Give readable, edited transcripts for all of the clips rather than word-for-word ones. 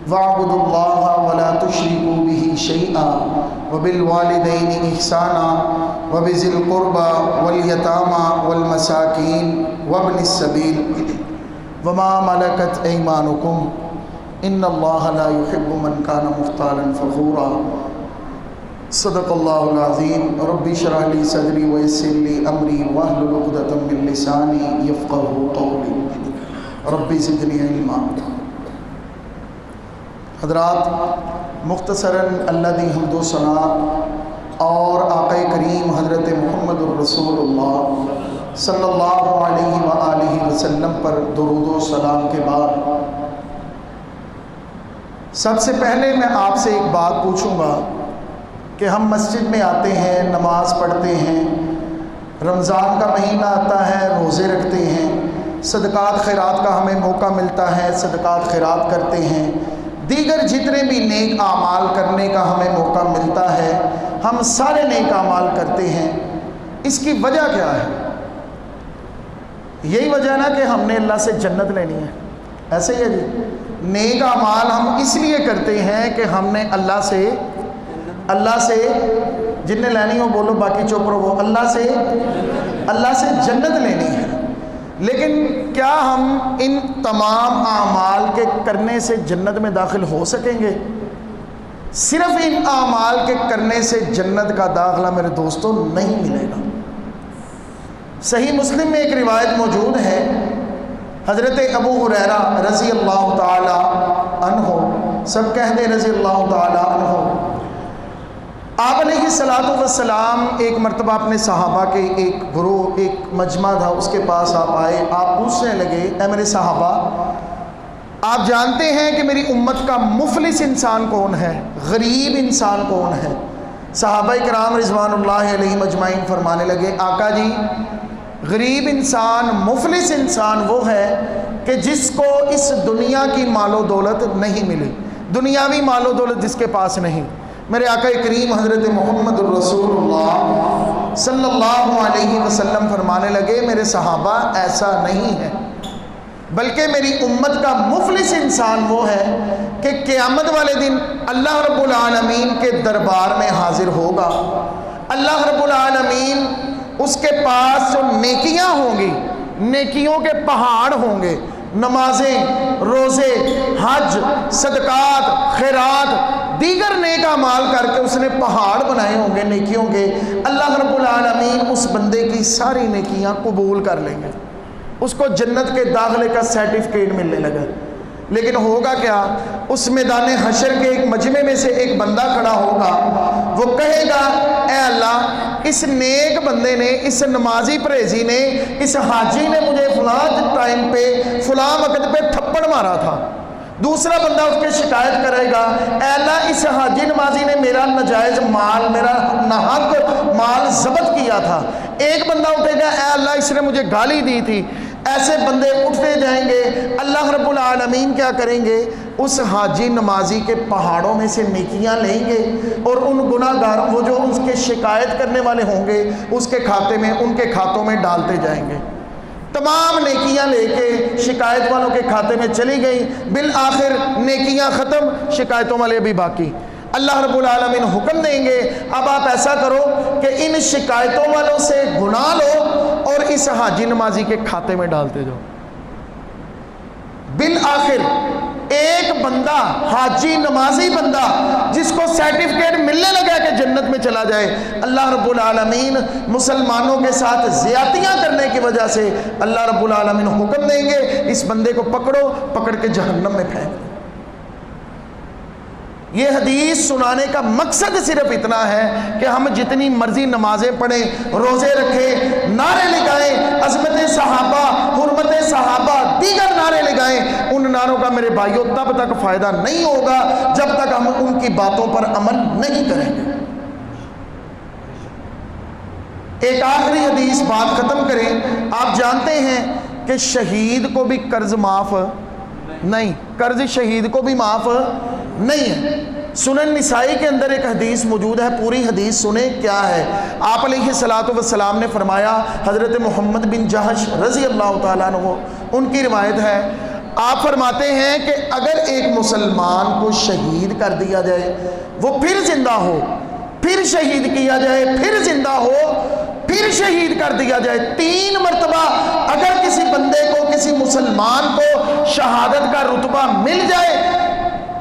واعبدوا اللہ ولا تشرکوا بہ شیئا وبالوالدین احسانا وبذی القربى والیتامى والمساکین وابن السبیل وما ملکت ایمانکم ان اللہ لا يحب من کان مختالا فخورا صدق اللہ العظیم رب اشرح لی صدری ویسر لی امری واحلل عقدۃ من لسانی یفقہوا قولی رب زدنی علما۔ حضرات، مختصراً اللہ دی حمد و ثنا اور آقا کریم حضرت محمد الرسول اللہ صلی اللہ علیہ وآلہ وسلم پر درود و سلام کے بعد سب سے پہلے میں آپ سے ایک بات پوچھوں گا کہ ہم مسجد میں آتے ہیں، نماز پڑھتے ہیں، رمضان کا مہینہ آتا ہے، روزے رکھتے ہیں، صدقات خیرات کا ہمیں موقع ملتا ہے، صدقات خیرات کرتے ہیں، دیگر جتنے بھی نیک اعمال کرنے کا ہمیں موقع ملتا ہے ہم سارے نیک اعمال کرتے ہیں۔ اس کی وجہ کیا ہے؟ یہی وجہ نا کہ ہم نے اللہ سے جنت لینی ہے، ایسے ہی ہے جی۔ نیک اعمال ہم اس لیے کرتے ہیں کہ ہم نے اللہ سے جن نے لینی ہو بولو، باقی چپ رہو، اللہ سے جنت لینی ہے۔ لیکن کیا ہم ان تمام اعمال کے کرنے سے جنت میں داخل ہو سکیں گے؟ صرف ان اعمال کے کرنے سے جنت کا داخلہ میرے دوستوں نہیں ملے گا۔ صحیح مسلم میں ایک روایت موجود ہے، حضرت ابو ہریرہ رضی اللہ تعالی عنہ، سب کہہ دیں رضی اللہ تعالی عنہ، آپ علیہ السلام ایک مرتبہ اپنے صحابہ کے ایک گروہ، ایک مجمع تھا، اس کے پاس آپ آئے، آپ پوچھنے لگے، اے میرے صحابہ، آپ جانتے ہیں کہ میری امت کا مفلس انسان کون ہے، غریب انسان کون ہے؟ صحابہ کرام رضوان اللہ علیہ مجمعین فرمانے لگے، آقا جی غریب انسان، مفلس انسان وہ ہے کہ جس کو اس دنیا کی مال و دولت نہیں ملی، دنیاوی مال و دولت جس کے پاس نہیں۔ میرے آقا کریم حضرت محمد الرسول اللہ صلی اللہ علیہ وسلم فرمانے لگے، میرے صحابہ ایسا نہیں ہے، بلکہ میری امت کا مفلس انسان وہ ہے کہ قیامت والے دن اللہ رب العالمین کے دربار میں حاضر ہوگا، اللہ رب العالمین اس کے پاس جو نیکیاں ہوں گی، نیکیوں کے پہاڑ ہوں گے، نمازیں، روزے، حج، صدقات، خیرات، دیگر نیک اعمال کر کے اس نے پہاڑ بنائے ہوں گے نیکیوں کے، اللہ رب العالمین اس بندے کی ساری نیکیاں قبول کر لیں گے، اس کو جنت کے داخلے کا سرٹیفکیٹ ملنے لگا۔ لیکن ہوگا کیا؟ اس میدان حشر کے ایک مجمع میں سے ایک بندہ کھڑا ہوگا، وہ کہے گا، اے اللہ، اس نیک بندے نے، اس نمازی پرہیزی نے، اس حاجی نے مجھے فلاں ٹائم پہ فلاں وقت پہ تھپڑ مارا تھا۔ دوسرا بندہ اس کے شکایت کرے گا، اے اللہ، اس حاجی نمازی نے میرا ناجائز مال، میرا ناحق مال ضبط کیا تھا۔ ایک بندہ اٹھے گا، اے اللہ، اس نے مجھے گالی دی تھی۔ ایسے بندے اٹھتے جائیں گے، اللہ رب العالمین کیا کریں گے؟ اس حاجی نمازی کے پہاڑوں میں سے نیکیاں لیں گے اور ان گناہ گاروں، وہ جو اس کے شکایت کرنے والے ہوں گے، اس کے کھاتے میں، ان کے کھاتوں میں ڈالتے جائیں گے۔ تمام نیکیاں لے کے شکایت والوں کے کھاتے میں چلی گئی، بالآخر نیکیاں ختم، شکایتوں والے بھی باقی۔ اللہ رب العالمین حکم دیں گے، اب آپ ایسا کرو کہ ان شکایتوں والوں سے گناہ لو اور اس حاجی نمازی کے کھاتے میں ڈالتے جاؤ۔ بالآخر ایک بندہ، حاجی نمازی بندہ، جس کو سرٹیفکیٹ ملنے لگا کہ جنت میں چلا جائے، اللہ رب العالمین مسلمانوں کے ساتھ زیادتیاں کرنے کی وجہ سے اللہ رب العالمین حکم دیں گے، اس بندے کو پکڑو، پکڑ کے جہنم میں پھینک دو۔ یہ حدیث سنانے کا مقصد صرف اتنا ہے کہ ہم جتنی مرضی نمازیں پڑھیں، روزے رکھیں، نعرے لگائیں، عظمت صحابہ، حرمت صحابہ، دیگر نعرے لگائیں، ان نعروں کا میرے بھائیوں تب تک فائدہ نہیں ہوگا جب تک ہم ان کی باتوں پر عمل نہیں کریں گے۔ ایک آخری حدیث بات ختم کریں۔ آپ جانتے ہیں کہ شہید کو بھی قرض معاف نہیں، قرض شہید کو بھی معاف نہیں ہے۔ سنن نسائی کے اندر ایک حدیث موجود ہے، پوری حدیث سنیں کیا ہے۔ آپ علیہ السلام نے فرمایا، حضرت محمد بن جہش رضی اللہ تعالیٰ عنہ، ان کی روایت ہے، آپ فرماتے ہیں کہ اگر ایک مسلمان کو شہید کر دیا جائے، وہ پھر زندہ ہو، پھر شہید کیا جائے، پھر زندہ ہو، پھر شہید کر دیا جائے، 3 مرتبہ اگر کسی بندے کو، کسی مسلمان کو شہادت کا رتبہ مل جائے،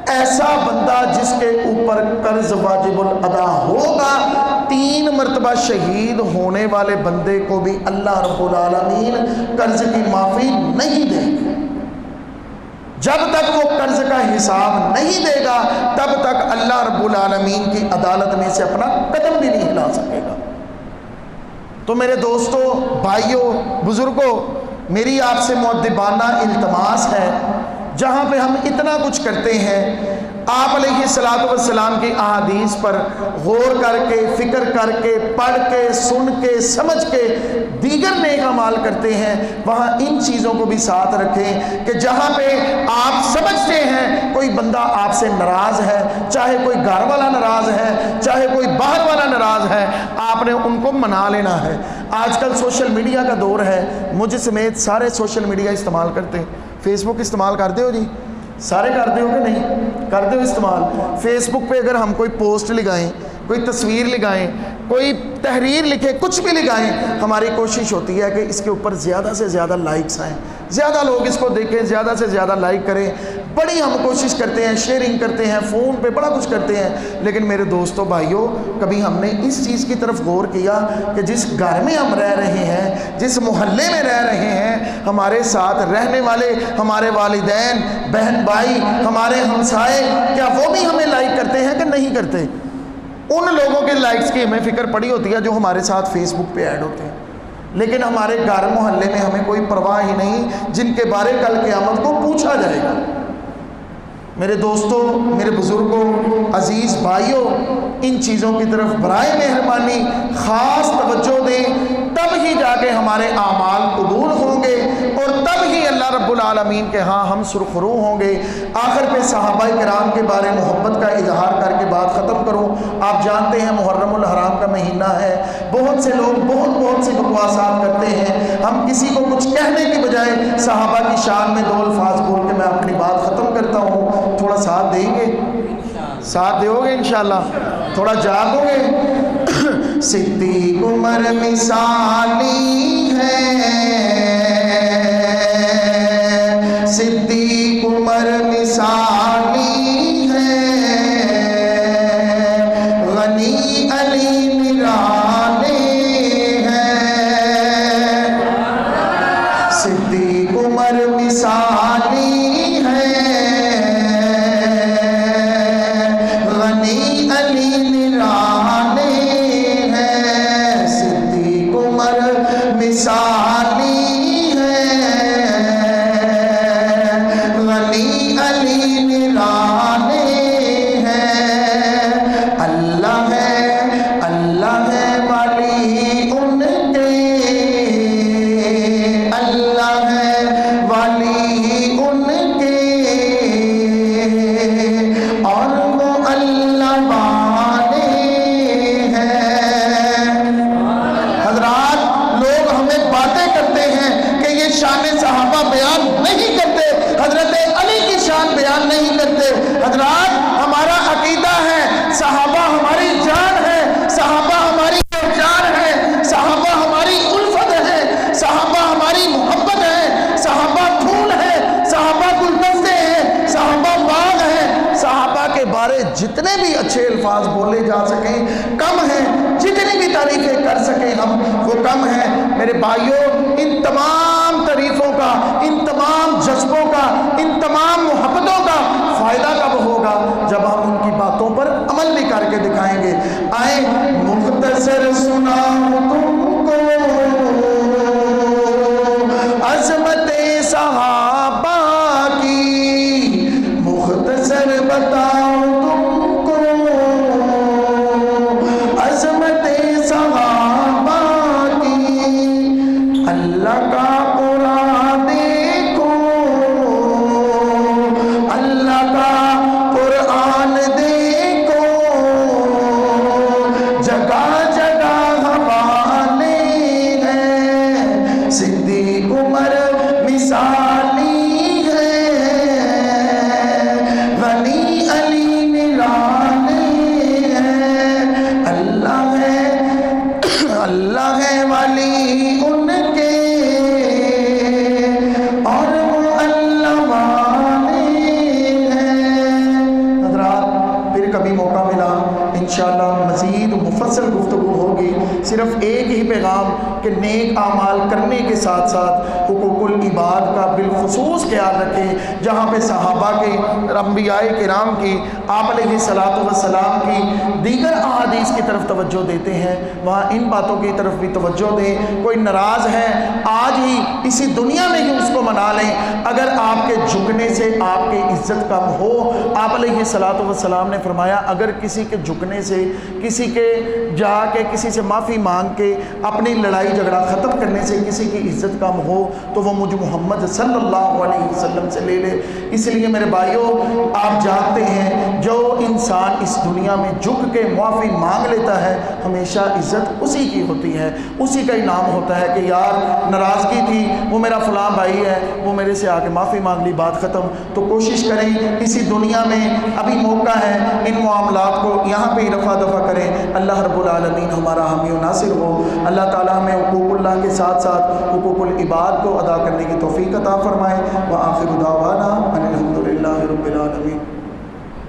ایسا بندہ جس کے اوپر قرض واجب الادا ہوگا، 3 مرتبہ شہید ہونے والے بندے کو بھی اللہ رب العالمین قرض کی معافی نہیں دے گا۔ جب تک وہ قرض کا حساب نہیں دے گا تب تک اللہ رب العالمین کی عدالت میں سے اپنا قدم بھی نہیں ہلا سکے گا۔ تو میرے دوستو، بھائیوں، بزرگوں، میری آپ سے مؤدبانہ التماس ہے، جہاں پہ ہم اتنا کچھ کرتے ہیں، آپ علیہ السلام کی احادیث پر غور کر کے، فکر کر کے، پڑھ کے، سن کے، سمجھ کے دیگر نیک اعمال کرتے ہیں، وہاں ان چیزوں کو بھی ساتھ رکھیں کہ جہاں پہ آپ سمجھتے ہیں کوئی بندہ آپ سے ناراض ہے، چاہے کوئی گھر والا ناراض ہے، چاہے کوئی باہر والا ناراض ہے، آپ نے ان کو منا لینا ہے۔ آج کل سوشل میڈیا کا دور ہے، مجھ سمیت سارے سوشل میڈیا استعمال کرتے ہیں۔ فیس بک استعمال کرتے ہو جی؟ سارے کرتے ہو کہ نہیں کرتے ہو استعمال؟ فیس بک پہ اگر ہم کوئی پوسٹ لگائیں، کوئی تصویر لگائیں، کوئی تحریر لکھیں، کچھ بھی لگائیں، ہماری کوشش ہوتی ہے کہ اس کے اوپر زیادہ سے زیادہ لائکس آئیں، زیادہ لوگ اس کو دیکھیں، زیادہ سے زیادہ لائک کریں، بڑی ہم کوشش کرتے ہیں، شیئرنگ کرتے ہیں، فون پہ بڑا کچھ کرتے ہیں، لیکن میرے دوستو بھائیوں، کبھی ہم نے اس چیز کی طرف غور کیا کہ جس گھر میں ہم رہ رہے ہیں، جس محلے میں رہ رہے ہیں، ہمارے ساتھ رہنے والے ہمارے والدین، بہن بھائی، ہمارے ہمسائے، کیا وہ بھی ہمیں لائک کرتے ہیں کہ نہیں کرتے؟ ان لوگوں کے لائکس کی ہمیں فکر پڑی ہوتی ہے جو ہمارے ساتھ فیس بک پہ ایڈ ہوتے ہیں، لیکن ہمارے گھر محلے میں ہمیں کوئی پرواہ ہی نہیں، جن کے بارے کل قیامت کو پوچھا جائے گا۔ میرے دوستوں، میرے بزرگوں، عزیز بھائیوں، ان چیزوں کی طرف برائے مہربانی خاص توجہ دیں، تب ہی جا کے ہمارے اعمال قبول ہوں گے، اور تب ہی اللہ رب العالمین کے ہاں ہم سرخرو ہوں گے۔ آخر پہ صحابہ کرام کے بارے محبت کا اظہار کر کے بات ختم کروں۔ آپ جانتے ہیں محرم الحرام کا مہینہ ہے، بہت سے لوگ بہت سی بکواسات کرتے ہیں، ہم کسی کو کچھ کہنے کی بجائے صحابہ کی شان میں 2 الفاظ بول کے میں اپنی بات ختم کرتا ہوں۔ تھوڑا ساتھ دیں گے؟ ساتھ دیو گے انشاءاللہ؟ تھوڑا جاگو گے؟ صدیق عمر مثالی ہے، صدیق عمر مثالی ہے، غنی علی نرانے ہیں، صدیق عمر مثالی ہے، غنی علی نرانے ہیں، صدیق عمر مثالی ہے، غنی علی نرانے ہیں، اللہ ہے والی ان کے، اللہ ہے والی ان کے، اور وہ اللہ والے ہیں۔ حضرات، لوگ ہمیں باتیں کرتے ہیں کہ یہ شان صحابہ بیان نہیں کرتے، حضرت علی کی شان بیان نہیں کرتے۔ حضرات، ہمارا عقیدہ ہے صحابہ ہماری جان ہے، صحابہ ہماری پہچان ہے، صحابہ ہماری الفت ہے، صحابہ ہماری محبت ہے، صحابہ پھول ہے، صحابہ گلدستے ہیں، صحابہ باغ ہیں۔ صحابہ کے بارے جتنے بھی اچھے الفاظ بولے جا سکیں کم ہیں، جتنی بھی تعریفیں کر سکیں ہم وہ کم ہیں۔ میرے بھائیوں، ان تمام تعریفوں کا، ان تمام جذبوں کا، ان تمام محبتوں کا فائدہ کب ہوگا؟ جب ہم ان کی باتوں پر عمل بھی کر کے دکھائیں گے۔ آئیں مختصر سناؤں تم کو عظمت صحابہ کی، مختصر بتاؤں تم کو عظمت صحابہ کی۔ اللہ کا قرآن دیکھو، اللہ کا قرآن دیکھو، جگہ جگہ حوالے ہیں، صدیق عمر مثالی ہے، کبھی موقع ملا انشاءاللہ مزید مفصل گفتگو ہوگی. صرف ایک ہی پیغام کہ نیک اعمال کرنے کے ساتھ ساتھ حقوق العباد کا بالخصوص خیال رکھیں. جہاں پہ صحابہ کے، انبیاء کرام کی، آپ علیہ الصلوۃ والسلام کی دیگر احادیث کی طرف توجہ دیتے ہیں، وہاں ان باتوں کی طرف بھی توجہ دیں. کوئی ناراض ہے آج ہی اسی دنیا میں ہی اس کو منا لیں. اگر آپ کے جھکنے سے آپ کی عزت کم ہو، آپ علیہ الصلوۃ والسلام نے فرمایا اگر کسی کے جھکنے سے، کسی کے جا کے کسی سے معافی مانگ کے، اپنی لڑائی جھگڑا ختم کرنے سے کسی کی عزت کم ہو تو وہ مجھ محمد صلی اللہ علیہ وسلم سے لے لے. اس لیے میرے بھائیوں آپ جانتے ہیں جو انسان اس دنیا میں جھک کے معافی مانگ لیتا ہے ہمیشہ عزت اسی کی ہوتی ہے، اسی کا انعام ہوتا ہے کہ یار ناراضگی تھی، وہ میرا فلاں بھائی ہے، وہ میرے سے آ کے معافی مانگ لی، بات ختم. تو کوشش کریں اسی دنیا میں ابھی موقع ہے ان معاملات کو یہاں پہ ہی رفع دفع کریں. اللہ رب العالمین ہمارا حامی و ناصر ہو. اللہ تعالی ہمیں حقوق اللہ کے ساتھ ساتھ حقوق العباد کو ادا کرنے کی توفیق عطا فرمائے. وآخر دعوانا ان الحمد للہ رب العالمین.